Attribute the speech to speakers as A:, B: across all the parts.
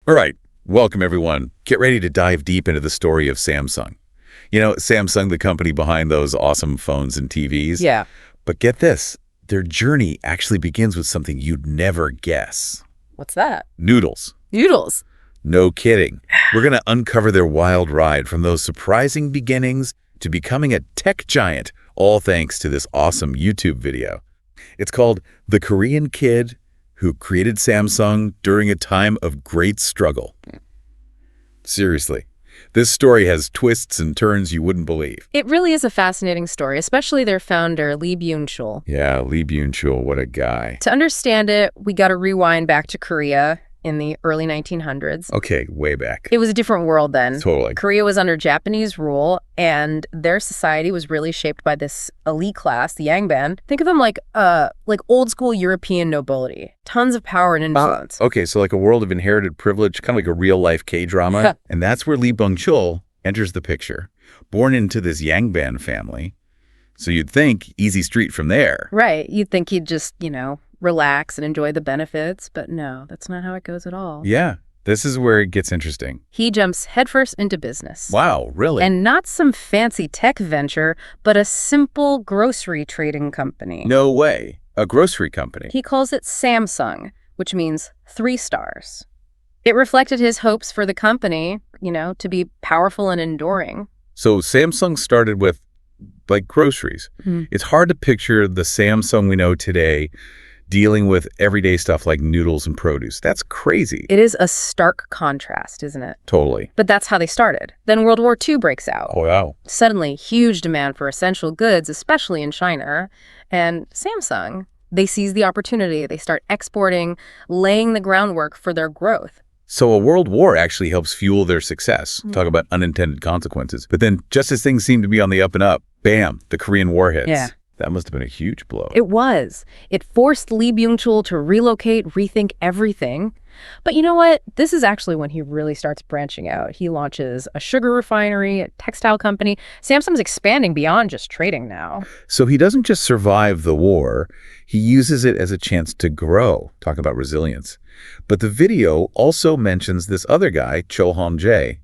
A: All right, welcome everyone. Get ready to dive deep into the story of Samsung. You know, Samsung, the company behind those awesome phones and TVs.
B: Yeah.
A: But get this, their journey actually begins with something you'd never guess.
B: What's that?
A: Noodles.
B: Noodles.
A: No kidding. We're going to uncover their wild ride from those surprising beginnings to becoming a tech giant, all thanks to this awesome YouTube video. It's called The Korean Kid Who Created Samsung During a Time of Great Struggle. Seriously, this story has twists and turns you wouldn't believe.
B: It really is a fascinating story, especially their founder, Lee Byung-chul.
A: Yeah, Lee Byung-chul, what a guy.
B: To understand it, we got to rewind back to Korea in the early 1900s.
A: Okay, way back.
B: It was a different world then.
A: Totally.
B: Korea was under Japanese rule, and their society was really shaped by this elite class, the Yangban. Think of them like old school European nobility. Tons of power and influence.
A: Okay, so like a world of inherited privilege, kind of like a real-life K-drama. And that's where Lee Byung-chul enters the picture. Born into this Yangban family. So you'd think easy street from there.
B: Right. You'd think he'd just, relax and enjoy the benefits, but no, that's not how it goes at all.
A: Yeah, this is where it gets interesting.
B: He jumps headfirst into business.
A: Wow, really?
B: And not some fancy tech venture, but a simple grocery trading company.
A: No way. A grocery company.
B: He calls it Samsung, which means 3 stars. It reflected his hopes for the company, to be powerful and enduring.
A: So Samsung started with, groceries. It's hard to picture the Samsung we know today dealing with everyday stuff like noodles and produce. That's crazy.
B: It is a stark contrast, isn't it?
A: Totally.
B: But that's how they started. Then World War II breaks out.
A: Oh, wow.
B: Suddenly, huge demand for essential goods, especially in China. And Samsung, they seize the opportunity. They start exporting, laying the groundwork for their growth.
A: So a world war actually helps fuel their success. Talk about unintended consequences. But then just as things seem to be on the up and up, bam, the Korean War hits.
B: Yeah.
A: That must have been a huge blow.
B: It was. It forced Lee Byung-chul to relocate, rethink everything. But you know what? This is actually when he really starts branching out. He launches a sugar refinery, a textile company. Samsung's expanding beyond just trading now.
A: So he doesn't just survive the war, he uses it as a chance to grow. Talk about resilience. But the video also mentions this other guy, Cho Han-jae.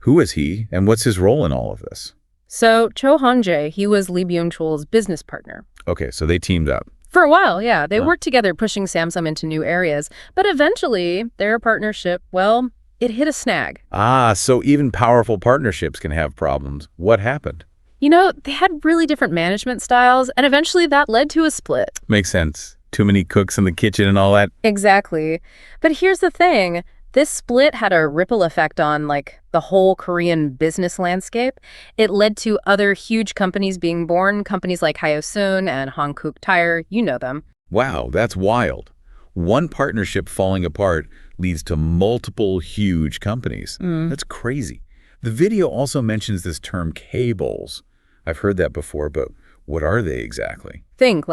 A: Who is he, and what's his role in all of this?
B: So Cho Han-jae, he was Lee Byung-chul's business partner.
A: Okay, so they teamed up.
B: For a while, yeah. They worked together pushing Samsung into new areas. But eventually, their partnership, it hit a snag.
A: Ah, so even powerful partnerships can have problems. What happened?
B: They had really different management styles, and eventually that led to a split.
A: Makes sense. Too many cooks in the kitchen and all that.
B: Exactly. But here's the thing. This split had a ripple effect on, the whole Korean business landscape. It led to other huge companies being born, companies like Hyosung and Hankook Tire. You know them.
A: Wow, that's wild. One partnership falling apart leads to multiple huge companies. That's crazy. The video also mentions this term cables. I've heard that before, but what are they exactly?
B: Think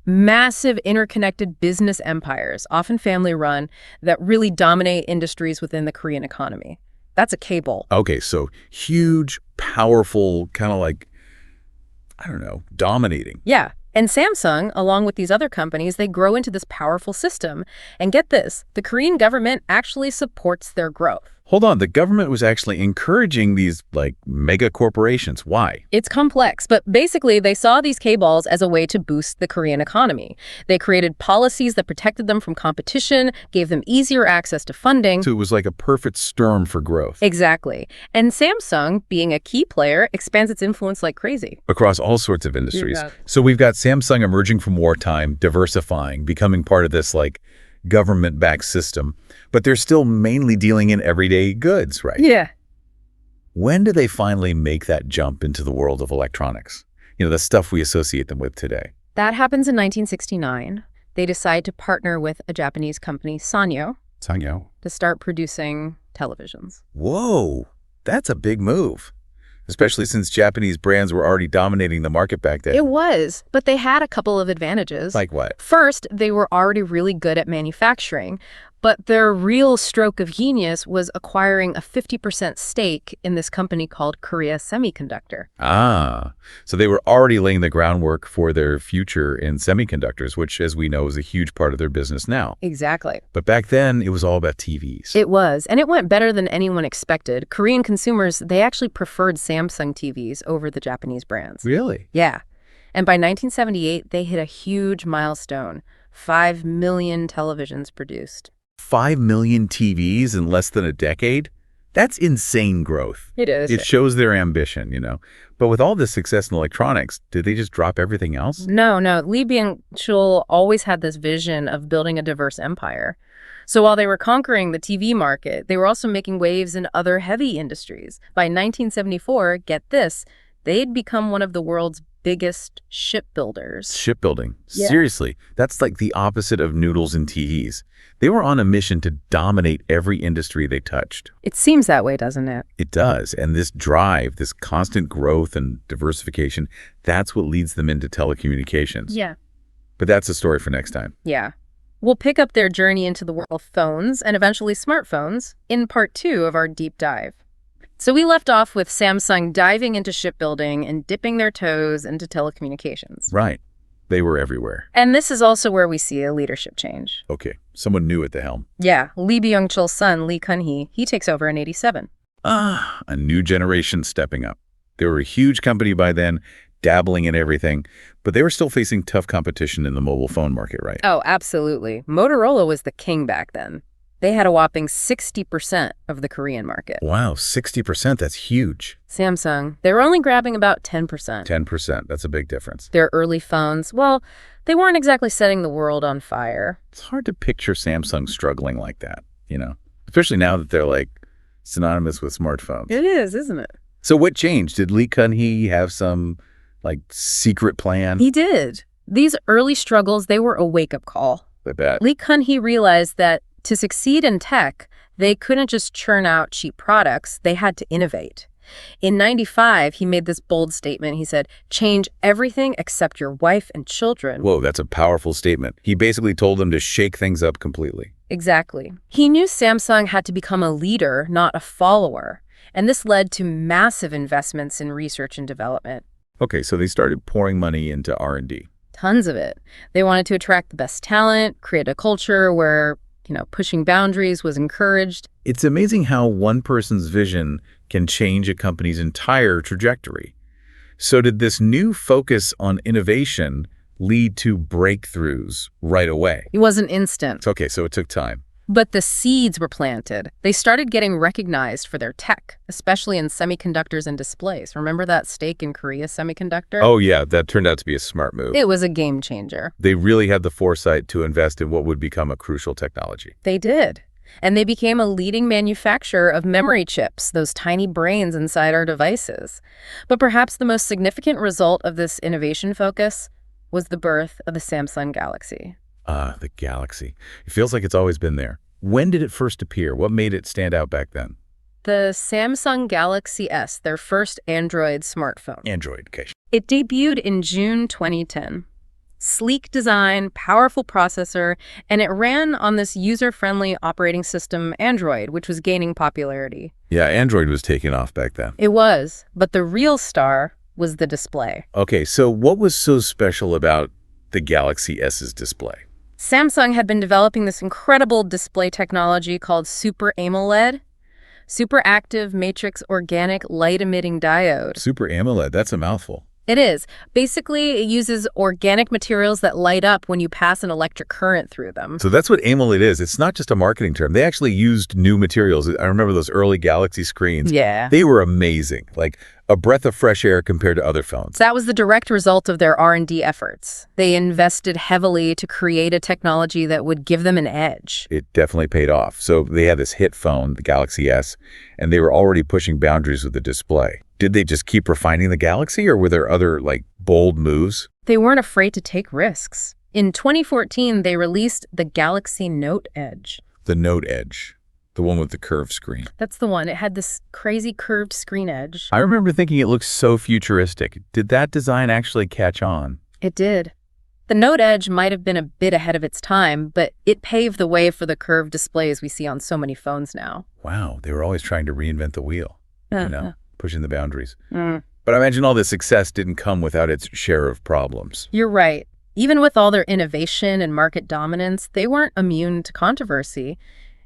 B: massive interconnected business empires, often family-run, that really dominate industries within the Korean economy. That's a cable.
A: Okay, so huge, powerful, kind of dominating.
B: Yeah. And Samsung, along with these other companies, they grow into this powerful system. And get this, the Korean government actually supports their growth.
A: Hold on, the government was actually encouraging these, mega corporations. Why?
B: It's complex, but basically they saw these K-balls as a way to boost the Korean economy. They created policies that protected them from competition, gave them easier access to funding.
A: So it was like a perfect storm for growth.
B: Exactly. And Samsung, being a key player, expands its influence like crazy.
A: Across all sorts of industries.
B: Yeah.
A: So we've got Samsung emerging from wartime, diversifying, becoming part of this, government-backed system. But they're still mainly dealing in everyday goods, right?
B: Yeah.
A: When do they finally make that jump into the world of electronics? The stuff we associate them with today.
B: That happens in 1969. They decide to partner with a Japanese company, Sanyo, to start producing televisions.
A: Whoa, that's a big move. Especially since Japanese brands were already dominating the market back then.
B: It was, but they had a couple of advantages.
A: Like what?
B: First, they were already really good at manufacturing. But their real stroke of genius was acquiring a 50% stake in this company called Korea Semiconductor.
A: Ah, so they were already laying the groundwork for their future in semiconductors, which, as we know, is a huge part of their business now.
B: Exactly.
A: But back then, it was all about TVs.
B: It was, and it went better than anyone expected. Korean consumers, they actually preferred Samsung TVs over the Japanese brands.
A: Really?
B: Yeah. And by 1978, they hit a huge milestone, 5 million televisions produced.
A: 5 million TVs in less than a decade? That's insane growth.
B: It is.
A: It shows their ambition, But with all this success in electronics, did they just drop everything else?
B: No. Lee Byung-chul always had this vision of building a diverse empire. So while they were conquering the TV market, they were also making waves in other heavy industries. By 1974, get this, they'd become one of the world's biggest shipbuilders.
A: Shipbuilding.
B: Yeah.
A: Seriously, that's like the opposite of noodles and teas. They were on a mission to dominate every industry they touched.
B: It seems that way, doesn't it?
A: It does. And this drive, this constant growth and diversification, that's what leads them into telecommunications.
B: Yeah.
A: But that's a story for next time.
B: Yeah. We'll pick up their journey into the world of phones and eventually smartphones in part 2 of our deep dive. So we left off with Samsung diving into shipbuilding and dipping their toes into telecommunications.
A: Right. They were everywhere.
B: And this is also where we see a leadership change.
A: Okay. Someone new at the helm.
B: Yeah, Lee Byung-chul's son, Lee Kun-hee, he takes over in 87.
A: A new generation stepping up. They were a huge company by then, dabbling in everything, but they were still facing tough competition in the mobile phone market, right?
B: Oh, absolutely. Motorola was the king back then. They had a whopping 60% of the Korean market.
A: Wow, 60%, that's huge.
B: Samsung, they were only grabbing about 10%.
A: 10%, that's a big difference.
B: Their early phones, well, they weren't exactly setting the world on fire.
A: It's hard to picture Samsung struggling like that, especially now that they're like synonymous with smartphones.
B: It is, isn't it?
A: So what changed? Did Lee Kun-hee have some secret plan?
B: He did. These early struggles, they were a wake-up call.
A: I bet.
B: Lee Kun-hee realized that to succeed in tech, they couldn't just churn out cheap products, they had to innovate. In 95, he made this bold statement. He said, change everything except your wife and children.
A: Whoa, that's a powerful statement. He basically told them to shake things up completely.
B: Exactly. He knew Samsung had to become a leader, not a follower. And this led to massive investments in research and development.
A: Okay, so they started pouring money into R&D.
B: Tons of it. They wanted to attract the best talent, create a culture where pushing boundaries was encouraged.
A: It's amazing how one person's vision can change a company's entire trajectory. So did this new focus on innovation lead to breakthroughs right away?
B: It wasn't instant.
A: Okay, so it took time.
B: But the seeds were planted. They started getting recognized for their tech, especially in semiconductors and displays. Remember that stake in Korea Semiconductor?
A: Oh, yeah, that turned out to be a smart move.
B: It was a game changer.
A: They really had the foresight to invest in what would become a crucial technology.
B: They did. And they became a leading manufacturer of memory chips, those tiny brains inside our devices. But perhaps the most significant result of this innovation focus was the birth of the Samsung Galaxy.
A: The Galaxy. It feels like it's always been there. When did it first appear? What made it stand out back then?
B: The Samsung Galaxy S, their first Android smartphone.
A: Android, okay.
B: It debuted in June 2010. Sleek design, powerful processor, and it ran on this user-friendly operating system, Android, which was gaining popularity.
A: Yeah, Android was taking off back then.
B: It was, but the real star was the display.
A: Okay, so what was so special about the Galaxy S's display?
B: Samsung had been developing this incredible display technology called Super AMOLED, Super Active Matrix Organic Light-Emitting Diode.
A: Super AMOLED, that's a mouthful.
B: It is. Basically, it uses organic materials that light up when you pass an electric current through them.
A: So that's what AMOLED is. It's not just a marketing term. They actually used new materials. I remember those early Galaxy screens.
B: Yeah.
A: They were amazing, like a breath of fresh air compared to other phones.
B: That was the direct result of their R&D efforts. They invested heavily to create a technology that would give them an edge.
A: It definitely paid off. So they had this hit phone, the Galaxy S, and they were already pushing boundaries with the display. Did they just keep refining the Galaxy, or were there other, bold moves?
B: They weren't afraid to take risks. In 2014, they released the Galaxy Note Edge.
A: The Note Edge, the one with the curved screen.
B: That's the one. It had this crazy curved screen edge.
A: I remember thinking it looked so futuristic. Did that design actually catch on?
B: It did. The Note Edge might have been a bit ahead of its time, but it paved the way for the curved displays we see on so many phones now.
A: Wow, they were always trying to reinvent the wheel, pushing the boundaries.
B: Mm.
A: But I imagine all this success didn't come without its share of problems.
B: You're right. Even with all their innovation and market dominance, they weren't immune to controversy.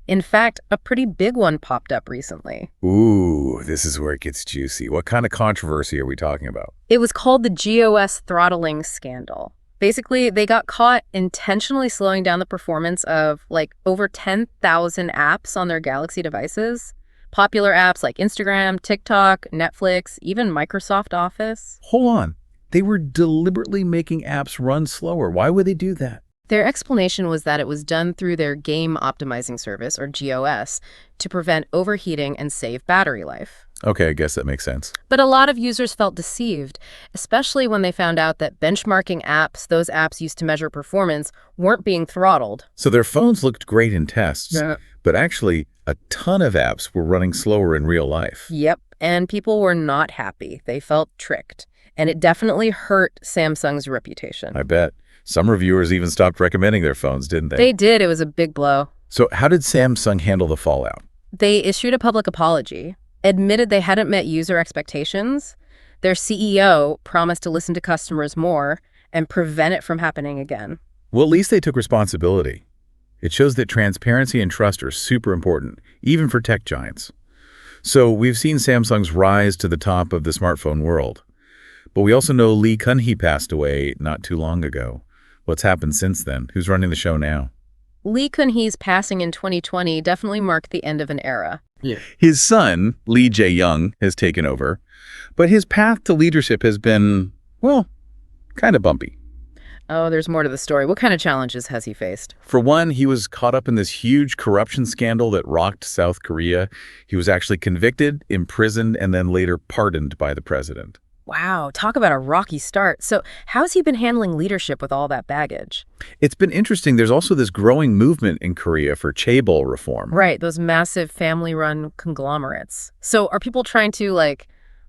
B: In fact, a pretty big one popped up recently.
A: Ooh, this is where it gets juicy. What kind of controversy are we talking about?
B: It was called the GOS throttling scandal. Basically, they got caught intentionally slowing down the performance of over 10,000 apps on their Galaxy devices. Popular apps like Instagram, TikTok, Netflix, even Microsoft Office.
A: Hold on. They were deliberately making apps run slower. Why would they do that?
B: Their explanation was that it was done through their game optimizing service, or GOS, to prevent overheating and save battery life.
A: Okay, I guess that makes sense.
B: But a lot of users felt deceived, especially when they found out that benchmarking apps, those apps used to measure performance, weren't being throttled.
A: So their phones looked great in tests, but actually a ton of apps were running slower in real life.
B: Yep, and people were not happy. They felt tricked. And it definitely hurt Samsung's reputation.
A: I bet. Some reviewers even stopped recommending their phones, didn't they?
B: They did. It was a big blow.
A: So how did Samsung handle the fallout?
B: They issued a public apology, admitted they hadn't met user expectations. Their CEO promised to listen to customers more and prevent it from happening again.
A: Well, at least they took responsibility. It shows that transparency and trust are super important, even for tech giants. So we've seen Samsung's rise to the top of the smartphone world. But we also know Kun-hee passed away not too long ago. What's happened since then? Who's running the show now?
B: Kun-hee's passing in 2020 definitely marked the end of an era.
A: Yeah. His son, Lee Jae-young, has taken over. But his path to leadership has been, well, kind of bumpy.
B: Oh, there's more to the story. What kind of challenges has he faced?
A: For one, he was caught up in this huge corruption scandal that rocked South Korea. He was actually convicted, imprisoned, and then later pardoned by the president.
B: Wow, talk about a rocky start. So how's he been handling leadership with all that baggage?
A: It's been interesting. There's also this growing movement in Korea for chaebol reform.
B: Right, those massive family-run conglomerates. So are people trying to,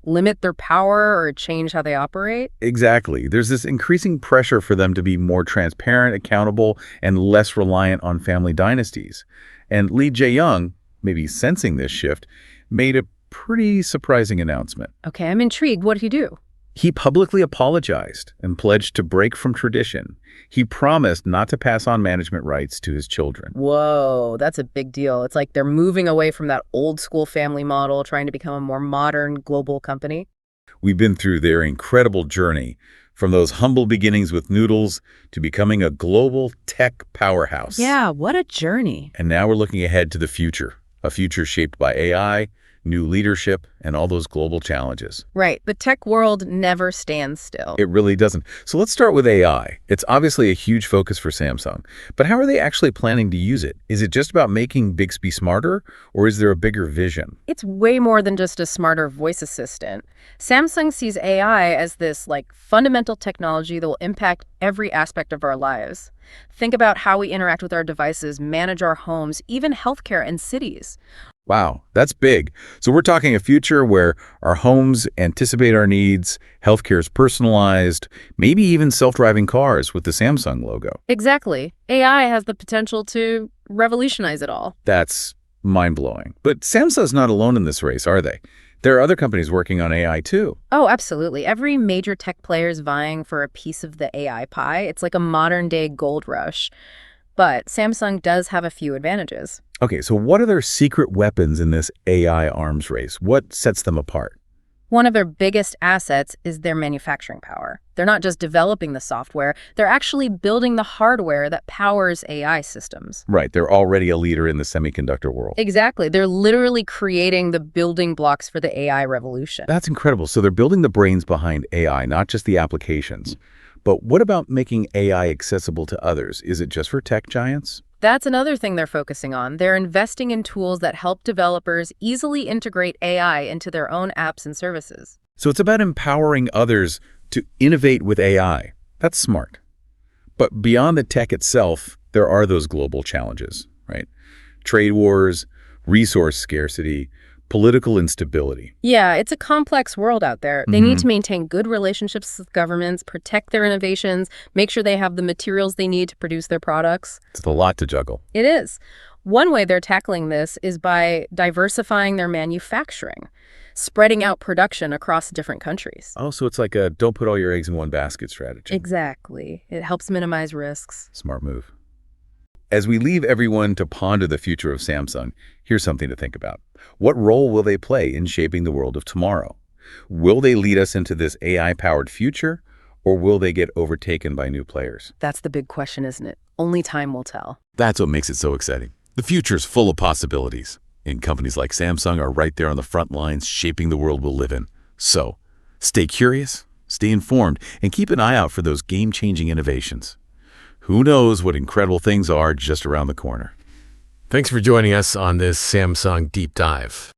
B: limit their power or change how they operate?
A: Exactly. There's this increasing pressure for them to be more transparent, accountable, and less reliant on family dynasties. And Lee Jae-young, maybe sensing this shift, made a pretty surprising announcement.
B: Okay, I'm intrigued. What did he do?
A: He publicly apologized and pledged to break from tradition. He promised not to pass on management rights to his children.
B: Whoa, that's a big deal. It's like they're moving away from that old school family model, trying to become a more modern global company.
A: We've been through their incredible journey, from those humble beginnings with Noodles to becoming a global tech powerhouse.
B: Yeah, what a journey.
A: And now we're looking ahead to the future, a future shaped by AI, new leadership, and all those global challenges.
B: Right. The tech world never stands still.
A: It really doesn't. So let's start with AI. It's obviously a huge focus for Samsung. But how are they actually planning to use it? Is it just about making Bixby smarter, or is there a bigger vision?
B: It's way more than just a smarter voice assistant. Samsung sees AI as this fundamental technology that will impact every aspect of our lives. Think about how we interact with our devices, manage our homes, even healthcare and cities.
A: Wow, that's big. So we're talking a future where our homes anticipate our needs, healthcare is personalized, maybe even self-driving cars with the Samsung logo.
B: Exactly. AI has the potential to revolutionize it all.
A: That's mind-blowing. But Samsung's not alone in this race, are they? There are other companies working on AI too.
B: Oh, absolutely. Every major tech player is vying for a piece of the AI pie. It's like a modern-day gold rush. But Samsung does have a few advantages.
A: Okay, so what are their secret weapons in this AI arms race? What sets them apart?
B: One of their biggest assets is their manufacturing power. They're not just developing the software, they're actually building the hardware that powers AI systems.
A: Right, they're already a leader in the semiconductor world.
B: Exactly. They're literally creating the building blocks for the AI revolution.
A: That's incredible. So they're building the brains behind AI, not just the applications. But what about making AI accessible to others? Is it just for tech giants?
B: That's another thing they're focusing on. They're investing in tools that help developers easily integrate AI into their own apps and services.
A: So it's about empowering others to innovate with AI. That's smart. But beyond the tech itself, there are those global challenges, right? Trade wars, resource scarcity, Political instability.
B: Yeah, it's a complex world out there. They need to maintain good relationships with governments, protect their innovations, make sure they have the materials they need to produce their products.
A: It's a lot to juggle.
B: It is. One way they're tackling this is by diversifying their manufacturing, spreading out production across different countries.
A: Oh, so it's like a don't put all your eggs in one basket strategy.
B: Exactly. It helps minimize risks.
A: Smart move. As we leave everyone to ponder the future of Samsung, here's something to think about. What role will they play in shaping the world of tomorrow? Will they lead us into this AI-powered future, or will they get overtaken by new players?
B: That's the big question, isn't it? Only time will tell.
A: That's what makes it so exciting. The future's full of possibilities, and companies like Samsung are right there on the front lines shaping the world we'll live in. So, stay curious, stay informed, and keep an eye out for those game-changing innovations. Who knows what incredible things are just around the corner.
C: Thanks for joining us on this Samsung Deep Dive.